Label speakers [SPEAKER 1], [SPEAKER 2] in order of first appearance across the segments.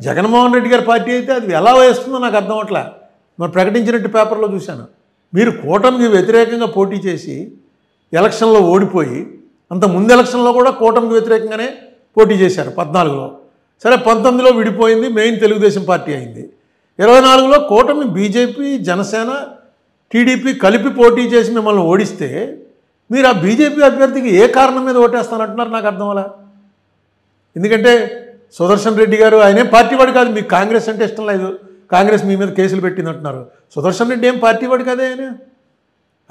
[SPEAKER 1] జగన్మోహన్ రెడ్డి గారి పార్టీ అయితే అది ఎలా వేస్తుందో నాకు అర్థం అవట్లే. మరి ప్రకటించినట్టు పేపర్లో చూశాను. మీరు కూటమికి వ్యతిరేకంగా పోటీ చేసి ఎలక్షన్లో ఓడిపోయి, అంత ముందు ఎలక్షన్లో కూడా కూటమికి వ్యతిరేకంగానే పోటీ చేశారు 14లో. సరే 19లో విడిపోయింది, మెయిన్ తెలుగుదేశం పార్టీ అయింది. 24లో కూటమి బీజేపీ, జనసేన, టీడీపీ కలిపి పోటీ చేసి మిమ్మల్ని ఓడిస్తే మీరు ఆ బీజేపీ అభ్యర్థికి ఏ కారణం మీద ఓటేస్తానంటున్నారు నాకు అర్థం అలా. ఎందుకంటే సుదర్శన్ రెడ్డి గారు ఆయనే పార్టీ వాడు కాదు, మీకు కాంగ్రెస్ అంటే ఇష్టం లేదు, కాంగ్రెస్ మీ మీద కేసులు పెట్టింది అంటున్నారు. సుదర్శన్ రెడ్డి ఏం పార్టీ వాడు కాదే.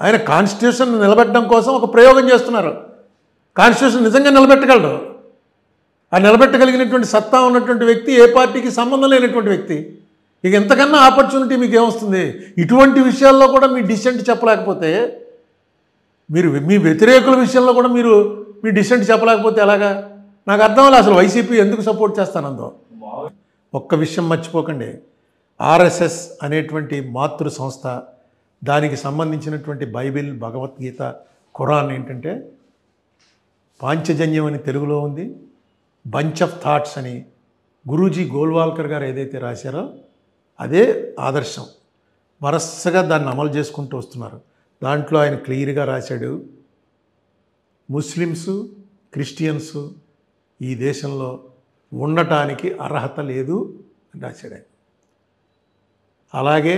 [SPEAKER 1] ఆయన కాన్స్టిట్యూషన్ నిలబెట్టడం కోసం ఒక ప్రయోగం చేస్తున్నారు. కాన్స్టిట్యూషన్ నిజంగా నిలబెట్టగలడు. ఆ నిలబెట్టగలిగినటువంటి సత్తా ఉన్నటువంటి వ్యక్తి, ఏ పార్టీకి సంబంధం లేనటువంటి వ్యక్తి. ఇక ఎంతకన్నా ఆపర్చునిటీ మీకు ఏమొస్తుంది? ఇటువంటి విషయాల్లో కూడా మీ డిసెంట్ చెప్పలేకపోతే, మీరు మీ వ్యతిరేకుల విషయంలో కూడా మీరు మీ డిసెంట్ చెప్పలేకపోతే ఎలాగా? నాకు అర్థం లేదు అసలు వైసీపీ ఎందుకు సపోర్ట్ చేస్తానందో. ఒక్క విషయం మర్చిపోకండి, ఆర్ఎస్ఎస్ అనేటువంటి మాతృ సంస్థ, దానికి సంబంధించినటువంటి బైబిల్, భగవద్గీత, ఖురాన్ ఏంటంటే పాంచజన్యం అని తెలుగులో ఉంది, బంచ్ ఆఫ్ థాట్స్ అని గురూజీ గోల్వాల్కర్ గారు ఏదైతే రాశారో అదే ఆదర్శం. వరసగా దాన్ని అమలు చేసుకుంటూ వస్తున్నారు. దాంట్లో ఆయన క్లియర్గా రాశాడు, ముస్లిమ్సు, క్రిస్టియన్సు ఈ దేశంలో ఉండటానికి అర్హత లేదు అని రాశాడు ఆయన. అలాగే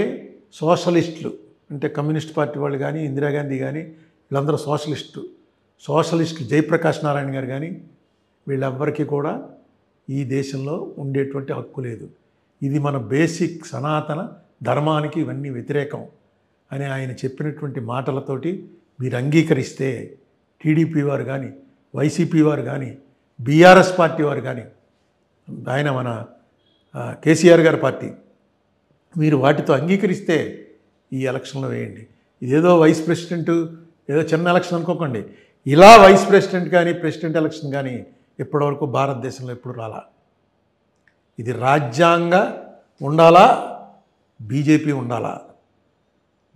[SPEAKER 1] సోషలిస్టులు అంటే కమ్యూనిస్ట్ పార్టీ వాళ్ళు కానీ, ఇందిరాగాంధీ కానీ, వీళ్ళందరూ సోషలిస్టులు జయప్రకాష్ నారాయణ గారు కానీ, వీళ్ళెవ్వరికీ కూడా ఈ దేశంలో ఉండేటువంటి హక్కు లేదు. ఇది మన బేసిక్ సనాతన ధర్మానికి ఇవన్నీ వ్యతిరేకం అని ఆయన చెప్పినటువంటి మాటలతోటి మీరు అంగీకరిస్తే, టీడీపీ వారు కానీ, వైసీపీ వారు కానీ, బీఆర్ఎస్ పార్టీ వారు కానీ, ఆయన మన కేసీఆర్ గారి పార్టీ, మీరు వాటితో అంగీకరిస్తే ఈ ఎలక్షన్లో వేయండి. ఇదేదో వైస్ ప్రెసిడెంట్ ఏదో చిన్న ఎలక్షన్ అనుకోకండి. ఇలా వైస్ ప్రెసిడెంట్ కానీ, ప్రెసిడెంట్ ఎలక్షన్ కానీ ఇప్పటివరకు భారతదేశంలో ఎప్పుడు రాలా. ఇది రాజ్యాంగ ఉండాలా, బీజేపీ ఉండాలా?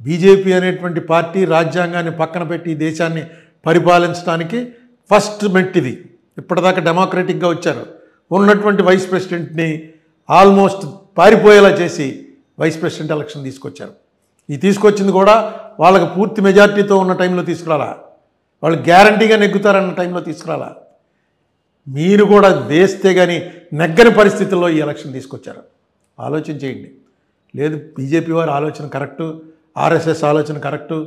[SPEAKER 1] బీజేపీ అనేటువంటి పార్టీ రాజ్యాంగాన్ని పక్కన పెట్టి దేశాన్ని పరిపాలించడానికి ఫస్ట్ మెట్టిది. ఇప్పటిదాకా డెమోక్రటిక్గా వచ్చారు. ఉన్నటువంటి వైస్ ప్రెసిడెంట్ని ఆల్మోస్ట్ పారిపోయేలా చేసి వైస్ ప్రెసిడెంట్ ఎలక్షన్ తీసుకొచ్చారు. ఈ తీసుకొచ్చింది కూడా వాళ్ళకి పూర్తి మెజార్టీతో ఉన్న టైంలో తీసుకురాలా, వాళ్ళు గ్యారంటీగా నెగ్గుతారన్న టైంలో తీసుకురాలా. మీరు కూడా వేస్తే కానీ నెగ్గని పరిస్థితుల్లో ఈ ఎలక్షన్ తీసుకొచ్చారు. ఆలోచన చేయండి. లేదు బీజేపీ వారి ఆలోచన కరెక్టు, ఆర్ఎస్ఎస్ ఆలోచన కరెక్టు,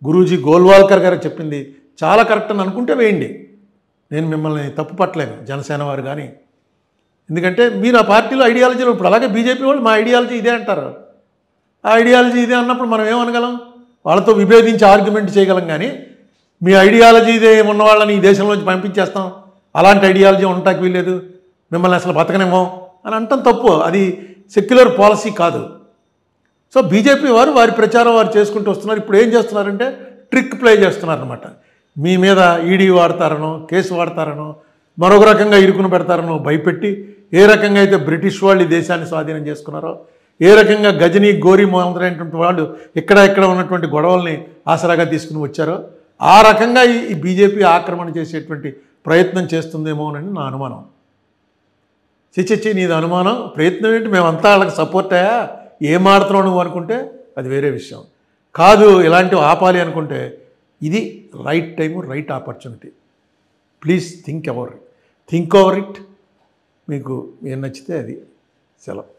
[SPEAKER 1] గురూజీ గోల్వాల్కర్ గారు చెప్పింది చాలా కరెక్ట్ అని అనుకుంటే వేయండి. నేను మిమ్మల్ని తప్పు పట్టలేను, జనసేన వారు కానీ. ఎందుకంటే మీరు ఆ పార్టీలో ఐడియాలజీలో ఇప్పుడు అలాగే బీజేపీ వాళ్ళు మా ఐడియాలజీ ఇదే అంటారు. ఆ ఐడియాలజీ ఇదే అన్నప్పుడు మనం ఏమనగలం? వాళ్ళతో విభేదించి ఆర్గ్యుమెంట్ చేయగలం. కానీ మీ ఐడియాలజీ ఇదే ఉన్న వాళ్ళని ఈ దేశంలోంచి పంపించేస్తాం, అలాంటి ఐడియాలజీ ఉండటానికి వీల్లేదు, మిమ్మల్ని అసలు బతకనేమో అని అంటాం తప్పు. అది సెక్యులర్ పాలసీ కాదు. సో బీజేపీ వారు వారి ప్రచారం వారు చేసుకుంటూ వస్తున్నారు. ఇప్పుడు ఏం చేస్తున్నారంటే ట్రిక్ ప్లే చేస్తున్నారన్నమాట. మీ మీద ఈడీ వాడతారనో, కేసు వాడతారనో, మరొక రకంగా ఇరుకును పెడతారనో భయపెట్టి, ఏ రకంగా అయితే బ్రిటిష్ వాళ్ళు ఈ దేశాన్ని స్వాధీనం చేసుకున్నారో, ఏ రకంగా గజనీ, గోరీ మొదలైనటువంటి వాళ్ళు ఇక్కడ ఉన్నటువంటి గొడవల్ని ఆసరాగా తీసుకుని వచ్చారో, ఆ రకంగా ఈ బీజేపీ ఆక్రమణ చేసేటువంటి ప్రయత్నం చేస్తుందేమోనని నా అనుమానం. చిచ్చి నీది అనుమానం, ప్రయత్నం ఏంటి? మేమంతా వాళ్ళకి సపోర్ట్ అయ్యా, ఏం ఆడుతున్నావు నువ్వు అనుకుంటే అది వేరే విషయం. కాదు ఇలాంటివి ఆపాలి అనుకుంటే ఇది right time, right opportunity. Please think over it. మీకు ఏం నచ్చితే అది సెలవు.